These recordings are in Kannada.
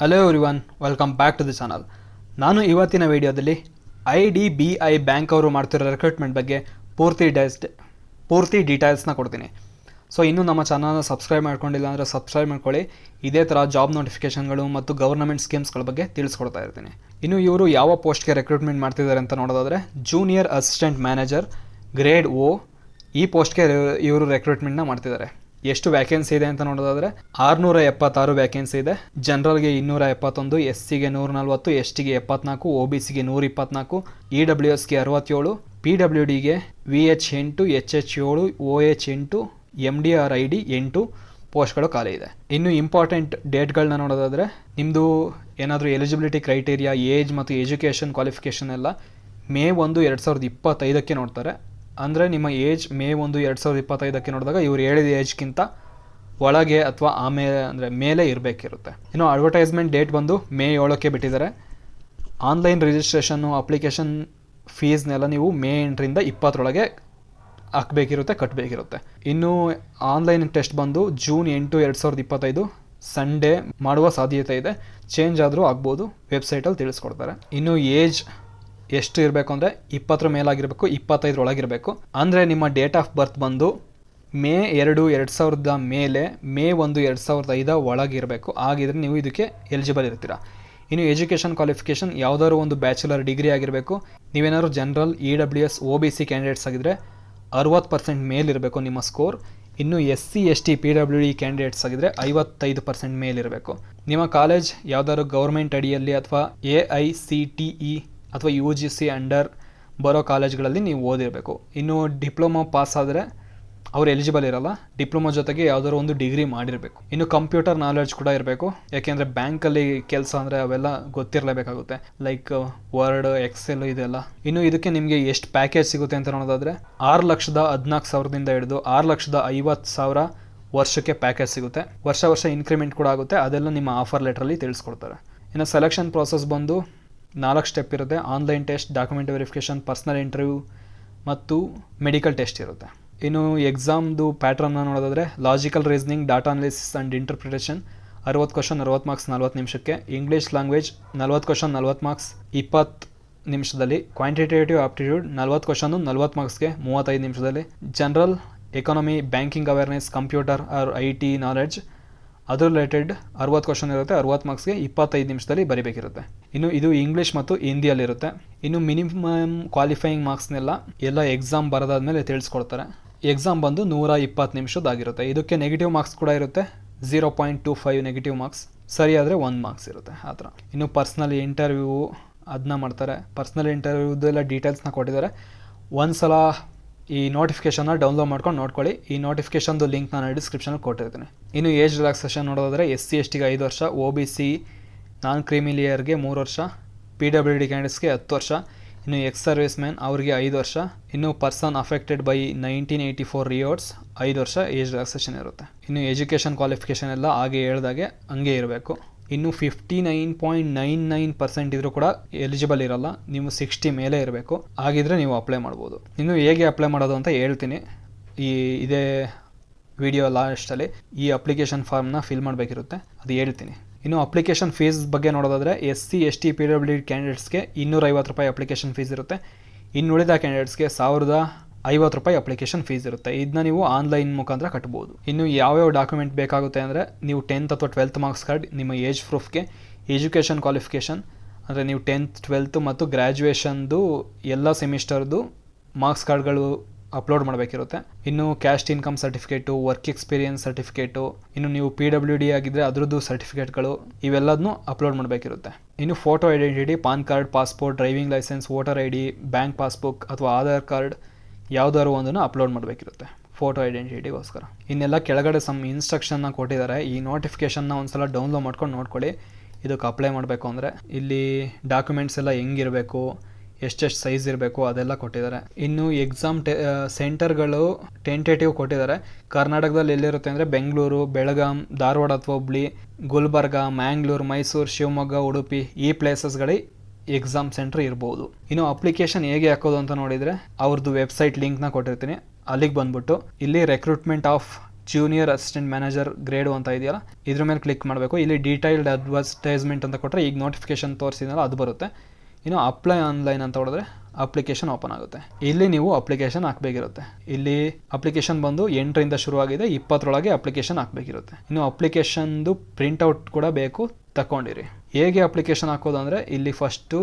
Hello everyone, welcome back to the channel. ನಾನು ಇವತ್ತಿನ ವಿಡಿಯೋದಲ್ಲಿ IDBI ಬ್ಯಾಂಕ್ ಅವರು ಮಾಡ್ತಿರೋ ರಿಕ್ರೂಟ್ಮೆಂಟ್ ಬಗ್ಗೆ ಪೂರ್ತಿ ಡೀಟೇಲ್ಸ್ನ ಕೊಡ್ತೀನಿ. ಸೊ ಇನ್ನೂ ನಮ್ಮ ಚಾನಲ್ನ ಸಬ್ಸ್ಕ್ರೈಬ್ ಮಾಡ್ಕೊಂಡಿಲ್ಲ ಅಂದರೆ ಸಬ್ಸ್ಕ್ರೈಬ್ ಮಾಡ್ಕೊಳ್ಳಿ. ಇದೇ ಥರ ಜಾಬ್ ನೋಟಿಫಿಕೇಷನ್ಗಳು ಮತ್ತು ಗವರ್ನಮೆಂಟ್ ಸ್ಕೀಮ್ಸ್ಗಳ ಬಗ್ಗೆ ತಿಳಿಸ್ಕೊಡ್ತಾ ಇರ್ತೀನಿ. ಇನ್ನು ಇವರು ಯಾವ ಪೋಸ್ಟ್ಗೆ ರಿಕ್ರೂಟ್ಮೆಂಟ್ ಮಾಡ್ತಿದ್ದಾರೆ ಅಂತ ನೋಡೋದಾದರೆ junior assistant manager grade O ಈ ಪೋಸ್ಟ್ಗೆ ಇವರು ರಿಕ್ರೂಟ್ಮೆಂಟ್ನ ಮಾಡ್ತಿದ್ದಾರೆ. ಎಷ್ಟು ವ್ಯಾಕೆನ್ಸಿ ಇದೆ ಅಂತ ನೋಡೋದಾದರೆ 676 ವ್ಯಾಕೆನ್ಸಿ ಇದೆ. ಜನರಲ್ಗೆ 271, SCಗೆ 140, STಗೆ 74, OBCಗೆ 124, EWSಗೆ 67, PWDಗೆ VH 8, HH 7, OH 8, MDRID 8 ಪೋಸ್ಟ್ಗಳು ಖಾಲಿ ಇದೆ. ಇನ್ನು ಇಂಪಾರ್ಟೆಂಟ್ ಡೇಟ್ಗಳನ್ನ ನೋಡೋದಾದರೆ ನಿಮ್ಮದು ಏನಾದರೂ ಎಲಿಜಿಬಿಲಿಟಿ ಕ್ರೈಟೀರಿಯಾ, ಏಜ್ ಮತ್ತು ಎಜುಕೇಷನ್ ಕ್ವಾಲಿಫಿಕೇಷನ್ ಎಲ್ಲ May 1, 2025ಕ್ಕೆ ನೋಡ್ತಾರೆ. ಅಂದರೆ ನಿಮ್ಮ ಏಜ್ May 1, 2025ಕ್ಕೆ ನೋಡಿದಾಗ ಇವ್ರು ಹೇಳಿದ ಏಜ್ಗಿಂತ ಒಳಗೆ ಅಥವಾ ಮೇಲೆ ಇರಬೇಕಿರುತ್ತೆ. ಇನ್ನು ಅಡ್ವರ್ಟೈಸ್ಮೆಂಟ್ ಡೇಟ್ ಬಂದು May 7ಕ್ಕೆ ಬಿಟ್ಟಿದ್ದಾರೆ. ಆನ್ಲೈನ್ ರಿಜಿಸ್ಟ್ರೇಷನ್ನು ಅಪ್ಲಿಕೇಶನ್ ಫೀಸ್ನೆಲ್ಲ ನೀವು May 8ರಿಂದ 20ರೊಳಗೆ ಕಟ್ಟಬೇಕಿರುತ್ತೆ. ಇನ್ನು ಆನ್ಲೈನ್ ಟೆಸ್ಟ್ ಬಂದು June 8, 2025 ಸಂಡೇ ಮಾಡುವ ಸಾಧ್ಯತೆ ಇದೆ. ಚೇಂಜ್ ಆದರೂ ಆಗ್ಬೋದು, ವೆಬ್ಸೈಟಲ್ಲಿ ತಿಳಿಸ್ಕೊಡ್ತಾರೆ. ಇನ್ನು ಏಜ್ ಎಷ್ಟು ಇರಬೇಕು ಅಂದರೆ 20 ಮೇಲಾಗಿರಬೇಕು, 25ರೊಳಗಿರಬೇಕು. ಅಂದರೆ ನಿಮ್ಮ ಡೇಟ್ ಆಫ್ ಬರ್ತ್ ಬಂದು May 2, 2000 ಮೇಲೆ May 1, 2005 ಒಳಗಿರಬೇಕು. ಆಗಿದ್ರೆ ನೀವು ಇದಕ್ಕೆ ಎಲಿಜಿಬಲ್ ಇರ್ತೀರಾ. ಇನ್ನು ಎಜುಕೇಷನ್ ಕ್ವಾಲಿಫಿಕೇಷನ್ ಯಾವುದಾದ್ರು ಒಂದು ಬ್ಯಾಚುಲರ್ ಡಿಗ್ರಿ ಆಗಿರಬೇಕು. ನೀವೇನಾದ್ರು ಜನರಲ್ EWS OBC ಕ್ಯಾಂಡಿಡೇಟ್ಸ್ ಆಗಿದ್ದರೆ 60% ಮೇಲಿರಬೇಕು ನಿಮ್ಮ ಸ್ಕೋರ್. ಇನ್ನು SC ST PWD ಕ್ಯಾಂಡಿಡೇಟ್ಸ್ ಆಗಿದ್ದರೆ 55% ಮೇಲಿರಬೇಕು. ನಿಮ್ಮ ಕಾಲೇಜ್ ಯಾವುದಾದ್ರು ಗೌರ್ಮೆಂಟ್ ಅಡಿಯಲ್ಲಿ ಅಥವಾ AICTE ಅಥವಾ UGC ಅಂಡರ್ ಬರೋ ಕಾಲೇಜ್ಗಳಲ್ಲಿ ನೀವು ಓದಿರಬೇಕು. ಇನ್ನು ಡಿಪ್ಲೊಮಾ ಪಾಸ್ ಆದರೆ ಅವ್ರು ಎಲಿಜಿಬಲ್ ಇರಲ್ಲ. ಡಿಪ್ಲೊಮಾ ಜೊತೆಗೆ ಯಾವುದಾದ್ರು ಒಂದು ಡಿಗ್ರಿ ಮಾಡಿರಬೇಕು. ಇನ್ನು ಕಂಪ್ಯೂಟರ್ ನಾಲೆಡ್ಜ್ ಕೂಡ ಇರಬೇಕು. ಯಾಕೆಂದರೆ ಬ್ಯಾಂಕಲ್ಲಿ ಕೆಲಸ ಅಂದರೆ ಅವೆಲ್ಲ ಗೊತ್ತಿರಲೇಬೇಕಾಗುತ್ತೆ, ಲೈಕ್ ವರ್ಡ್, ಎಕ್ಸೆಲ್ ಇದೆಲ್ಲ. ಇನ್ನು ಇದಕ್ಕೆ ನಿಮಗೆ ಎಷ್ಟು ಪ್ಯಾಕೇಜ್ ಸಿಗುತ್ತೆ ಅಂತ ನೋಡೋದಾದರೆ 6,14,000ದಿಂದ ಹಿಡಿದು 6,50,000 ವರ್ಷಕ್ಕೆ ಪ್ಯಾಕೇಜ್ ಸಿಗುತ್ತೆ. ವರ್ಷ ಇನ್ಕ್ರಿಮೆಂಟ್ ಕೂಡ ಆಗುತ್ತೆ. ಅದೆಲ್ಲ ನಿಮ್ಮ ಆಫರ್ ಲೆಟ್ರಲ್ಲಿ ತಿಳಿಸ್ಕೊಡ್ತಾರೆ. ಇನ್ನು ಸೆಲೆಕ್ಷನ್ ಪ್ರೋಸೆಸ್ ಬಂದು 4 ಸ್ಟೆಪ್ ಇರುತ್ತೆ. Online test, document verification, personal interview ಮತ್ತು ಮೆಡಿಕಲ್ ಟೆಸ್ಟ್ ಇರುತ್ತೆ. ಇನ್ನು ಎಕ್ಸಾಮ್ದು ಪ್ಯಾಟ್ರನ್ನ ನೋಡೋದಾದರೆ logical reasoning, data analysis and interpretation 60 question 40 marks 40 ನಿಮಿಷಕ್ಕೆ. ಇಂಗ್ಲೀಷ್ ಲ್ಯಾಂಗ್ವೇಜ್ 40 ಕ್ವಶನ್ 40 ಮಾರ್ಕ್ಸ್ 20 ನಿಮಿಷದಲ್ಲಿ. ಕ್ವಾಂಟಿಟೇಟಿವ್ ಆಪ್ಟಿಟ್ಯೂಡ್ 40 ಕ್ವಶನ್ನು 40 ಮಾರ್ಕ್ಸ್ಗೆ 35 ನಿಮಿಷದಲ್ಲಿ. General, economy, banking awareness, computer or IT knowledge ಅದು ರಿಲೇಟೆಡ್ 60 ಕ್ವಶನ್ ಇರುತ್ತೆ. 60 ಮಾರ್ಕ್ಸ್ಗೆ 25 ನಿಮಿಷದಲ್ಲಿ ಬರೀಬೇಕಿರುತ್ತೆ. ಇನ್ನು ಇದು ಇಂಗ್ಲೀಷ್ ಮತ್ತು ಹಿಂದಿಯಲ್ಲಿರುತ್ತೆ. ಇನ್ನು ಮಿನಿಮಮ್ ಕ್ವಾಲಿಫೈಯಿಂಗ್ ಮಾರ್ಕ್ಸ್ನೆಲ್ಲ ಎಕ್ಸಾಮ್ ಬರೋದಾದ್ಮೇಲೆ ತಿಳಿಸ್ಕೊಡ್ತಾರೆ. ಎಕ್ಸಾಮ್ ಬಂದು 120 ನಿಮಿಷದಾಗಿರುತ್ತೆ. ಇದಕ್ಕೆ ನೆಗೆಟಿವ್ ಮಾರ್ಕ್ಸ್ ಕೂಡ ಇರುತ್ತೆ. 0.25 ನೆಗೆಟಿವ್ ಮಾರ್ಕ್ಸ್, ಸರಿ ಆದರೆ 1 ಮಾರ್ಕ್ಸ್ ಇರುತ್ತೆ ಆ ಥರ. ಇನ್ನು ಪರ್ಸ್ನಲ್ ಇಂಟರ್ವ್ಯೂ ಅದನ್ನ ಮಾಡ್ತಾರೆ. ಪರ್ಸ್ನಲ್ ಇಂಟರ್ವ್ಯೂದೆಲ್ಲ ಡೀಟೇಲ್ಸ್ನ ಕೊಟ್ಟಿದ್ದಾರೆ. ಒಂದ್ಸಲ ಈ ನೋಟಿಫಿಕೇಷನ್ನ ಡೌನ್ಲೋಡ್ ಮಾಡ್ಕೊಂಡು ನೋಡ್ಕೊಳ್ಳಿ. ಈ ನೋಟಿಫಿಕೇಷನ್ದು ಲಿಂಕ್ ನಾನು ಡಿಸ್ಕ್ರಿಪ್ಷನಲ್ಲಿ ಕೊಟ್ಟಿರ್ತೀನಿ. ಇನ್ನು ಏಜ್ ರಿಲ್ಯಾಕ್ಸೇಷನ್ ನೋಡೋದಾದರೆ SC STಗೆ 5 ವರ್ಷ, OBC ನಾನ್ ಕ್ರಿಮಿಲಿಯರ್ಗೆ 3 ವರ್ಷ, PWD ಕ್ಯಾಂಡಿಡೇಟ್ಸ್ಗೆ 10 ವರ್ಷ. ಇನ್ನು ಎಕ್ಸ್ ಸರ್ವಿಸ್ ಮ್ಯಾನ್ ಅವರಿಗೆ 5 ವರ್ಷ. ಇನ್ನು ಪರ್ಸನ್ ಅಫೆಕ್ಟೆಡ್ ಬೈ 1984 ರಿಯೋಟ್ಸ್ 5 ವರ್ಷ ಏಜ್ ರಿಲ್ಯಾಕ್ಸೇಷನ್ ಇರುತ್ತೆ. ಇನ್ನು ಎಜುಕೇಷನ್ ಕ್ವಾಲಿಫಿಕೇಷನ್ ಎಲ್ಲ ಹಾಗೆ ಹೇಳ್ದಾಗೆ ಹಂಗೆ ಇರಬೇಕು. ಇನ್ನು 59.99% ಇದ್ರೂ ಕೂಡ ಎಲಿಜಿಬಲ್ ಇರಲ್ಲ. ನೀವು 60 ಮೇಲೆ ಇರಬೇಕು. ಆಗಿದ್ರೆ ನೀವು ಅಪ್ಲೈ ಮಾಡ್ಬೋದು. ಇನ್ನು ಹೇಗೆ ಅಪ್ಲೈ ಮಾಡೋದು ಅಂತ ಹೇಳ್ತೀನಿ. ಇದೇ ವಿಡಿಯೋ ಲಾಸ್ಟಲ್ಲಿ ಈ ಅಪ್ಲಿಕೇಶನ್ ಫಾರ್ಮ್ನ ಫಿಲ್ ಮಾಡಬೇಕಿರುತ್ತೆ, ಅದು ಹೇಳ್ತೀನಿ. ಇನ್ನು ಅಪ್ಲಿಕೇಶನ್ ಫೀಸ್ ಬಗ್ಗೆ ನೋಡೋದಾದರೆ SC ST PWD ಕ್ಯಾಂಡಿಡೇಟ್ಸ್ಗೆ 250 ರೂಪಾಯಿ ಅಪ್ಲಿಕೇಶನ್ ಫೀಸ್ ಇರುತ್ತೆ. ಇನ್ನುಳಿದ ಕ್ಯಾಂಡಿಡೇಟ್ಸ್ಗೆ 1,050 ರೂಪಾಯಿ ಅಪ್ಲಿಕೇಶನ್ ಫೀಸ್ ಇರುತ್ತೆ. ಇದನ್ನ ನೀವು ಆನ್ಲೈನ್ ಮುಖಾಂತರ ಕಟ್ಬೋದು. ಇನ್ನು ಯಾವ್ಯಾವ ಡಾಕ್ಯುಮೆಂಟ್ ಬೇಕಾಗುತ್ತೆ ಅಂದರೆ ನೀವು 10th ಅಥವಾ 12th ಮಾರ್ಕ್ಸ್ ಕಾರ್ಡ್, ನಿಮ್ಮ ಏಜ್ ಪ್ರೂಫ್ಗೆ, ಎಜುಕೇಷನ್ ಕ್ವಾಲಿಫಿಕೇಷನ್ ಅಂದರೆ ನೀವು 10th 12th ಮತ್ತು ಗ್ರ್ಯಾಜುಯೇಷನ್ದು ಎಲ್ಲ ಸೆಮಿಸ್ಟರ್ದು ಮಾರ್ಕ್ಸ್ ಕಾರ್ಡ್ಗಳು ಅಪ್ಲೋಡ್ ಮಾಡಬೇಕಿರುತ್ತೆ. ಇನ್ನು caste income certificate, work experience certificate, ಇನ್ನು ನೀವು PWD ಆಗಿದ್ದರೆ ಅದರದ್ದು ಸರ್ಟಿಫಿಕೇಟ್ಗಳು ಇವೆಲ್ಲದನ್ನೂ ಅಪ್ಲೋಡ್ ಮಾಡಬೇಕಿರುತ್ತೆ. ಇನ್ನು photo identity, PAN card, passport, driving licence, voter ID, bank passbook ಅಥವಾ ಆಧಾರ್ ಕಾರ್ಡ್ ಯಾವುದಾದ್ರು ಒಂದನ್ನು ಅಪ್ಲೋಡ್ ಮಾಡಬೇಕಿರುತ್ತೆ ಫೋಟೋ ಐಡೆಂಟಿಟಿಗೋಸ್ಕರ. ಇನ್ನೆಲ್ಲ ಕೆಳಗಡೆ ಇನ್ಸ್ಟ್ರಕ್ಷನ್ನ ಕೊಟ್ಟಿದ್ದಾರೆ. ಈ ನೋಟಿಫಿಕೇಷನ್ನ ಒಂದ್ಸಲ ಡೌನ್ಲೋಡ್ ಮಾಡ್ಕೊಂಡು ನೋಡ್ಕೊಳ್ಳಿ. ಇದಕ್ಕೆ ಅಪ್ಲೈ ಮಾಡಬೇಕು ಅಂದರೆ ಇಲ್ಲಿ ಡಾಕ್ಯುಮೆಂಟ್ಸ್ ಎಲ್ಲ ಹೆಂಗಿರಬೇಕು, ಎಷ್ಟೆಷ್ಟು ಸೈಜ್ ಇರಬೇಕು ಅದೆಲ್ಲ ಕೊಟ್ಟಿದ್ದಾರೆ. ಇನ್ನು ಎಕ್ಸಾಮ್ ಸೆಂಟರ್ಗಳು ಟೆಂಟೇಟಿವ್ ಕೊಟ್ಟಿದ್ದಾರೆ. ಕರ್ನಾಟಕದಲ್ಲಿ ಎಲ್ಲಿರುತ್ತೆ ಅಂದರೆ ಬೆಂಗಳೂರು, ಬೆಳಗಾಂ, ಧಾರವಾಡ ಅಥವಾ ಹುಬ್ಳಿ, ಗುಲ್ಬರ್ಗ, ಮ್ಯಾಂಗ್ಳೂರು, ಮೈಸೂರು, ಶಿವಮೊಗ್ಗ, ಉಡುಪಿ ಈ ಪ್ಲೇಸಸ್ಗಳಿಗೆ ಎಕ್ಸಾಮ್ ಸೆಂಟರ್ ಇರ್ಬೋದು. ಇನ್ನು ಅಪ್ಲಿಕೇಶನ್ ಹೇಗೆ ಹಾಕೋದು ಅಂತ ನೋಡಿದರೆ ಅವ್ರದ್ದು ವೆಬ್ಸೈಟ್ ಲಿಂಕ್ನ ಕೊಟ್ಟಿರ್ತೀನಿ. ಅಲ್ಲಿಗೆ ಬಂದ್ಬಿಟ್ಟು ಇಲ್ಲಿ recruitment of junior assistant manager grade ಅಂತ ಇದೆಯಲ್ಲ, ಇದ್ರ ಮೇಲೆ ಕ್ಲಿಕ್ ಮಾಡಬೇಕು. ಇಲ್ಲಿ ಡೀಟೈಲ್ಡ್ ಅಡ್ವರ್ಟೈಸ್ಮೆಂಟ್ ಅಂತ ಕೊಟ್ಟರೆ ಈಗ ನೋಟಿಫಿಕೇಶನ್ ತೋರಿಸಿದ್ನಲ್ಲ ಅದು ಬರುತ್ತೆ. ಇನ್ನು ಅಪ್ಲೈ ಆನ್ಲೈನ್ ಅಂತ ಹೊಡೆದ್ರೆ ಅಪ್ಲಿಕೇಶನ್ ಓಪನ್ ಆಗುತ್ತೆ. ಇಲ್ಲಿ ನೀವು ಅಪ್ಲಿಕೇಶನ್ ಹಾಕಬೇಕಿರುತ್ತೆ. ಇಲ್ಲಿ ಅಪ್ಲಿಕೇಶನ್ ಬಂದು 8ರಿಂದ ಶುರುವಾಗಿದೆ, 20ರೊಳಗೆ ಅಪ್ಲಿಕೇಶನ್ ಹಾಕಬೇಕಿರುತ್ತೆ. ಇನ್ನು ಅಪ್ಲಿಕೇಶನ್ದು ಪ್ರಿಂಟ್ಔಟ್ ಕೂಡ ಬೇಕು, ತಗೊಂಡಿರಿ. ಹೇಗೆ ಅಪ್ಲಿಕೇಶನ್ ಹಾಕೋದು ಅಂದರೆ ಇಲ್ಲಿ ಫಸ್ಟು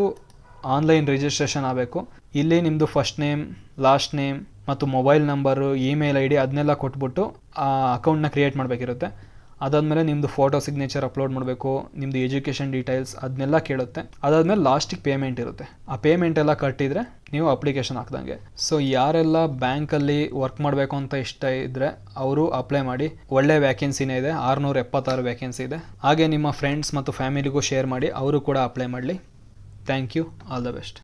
ಆನ್ಲೈನ್ ರಿಜಿಸ್ಟ್ರೇಷನ್ ಆಗಬೇಕು. ಇಲ್ಲಿ ನಿಮ್ಮದು ಫಸ್ಟ್ ನೇಮ್, ಲಾಸ್ಟ್ ನೇಮ್ ಮತ್ತು ಮೊಬೈಲ್ ನಂಬರು, ಇಮೇಲ್ ID ಅದನ್ನೆಲ್ಲ ಕೊಟ್ಬಿಟ್ಟು ಆ ಅಕೌಂಟ್ನ ಕ್ರಿಯೇಟ್ ಮಾಡಬೇಕಿರುತ್ತೆ. ಅದಾದಮೇಲೆ ನಿಮ್ಮದು ಫೋಟೋ ಸಿಗ್ನೇಚರ್ ಅಪ್ಲೋಡ್ ಮಾಡಬೇಕು, ನಿಮ್ಮದು ಎಜುಕೇಷನ್ ಡೀಟೇಲ್ಸ್ ಅದನ್ನೆಲ್ಲ ಕೇಳುತ್ತೆ. ಅದಾದಮೇಲೆ ಲಾಸ್ಟಿಗೆ ಪೇಮೆಂಟ್ ಇರುತ್ತೆ. ಆ ಪೇಮೆಂಟ್ ಎಲ್ಲ ಕಟ್ಟಿದರೆ ನೀವು ಅಪ್ಲಿಕೇಶನ್ ಹಾಕ್ದಂಗೆ. ಸೊ ಯಾರೆಲ್ಲ ಬ್ಯಾಂಕಲ್ಲಿ ವರ್ಕ್ ಮಾಡಬೇಕು ಅಂತ ಇಷ್ಟ ಇದ್ದರೆ ಅವರು ಅಪ್ಲೈ ಮಾಡಿ. ಒಳ್ಳೆ ವ್ಯಾಕೆನ್ಸಿನೇ ಇದೆ, 676 ವ್ಯಾಕೆನ್ಸಿ ಇದೆ. ಹಾಗೆ ನಿಮ್ಮ ಫ್ರೆಂಡ್ಸ್ ಮತ್ತು ಫ್ಯಾಮಿಲಿಗೂ ಶೇರ್ ಮಾಡಿ, ಅವರು ಕೂಡ ಅಪ್ಲೈ ಮಾಡಲಿ. Thank you, all the best.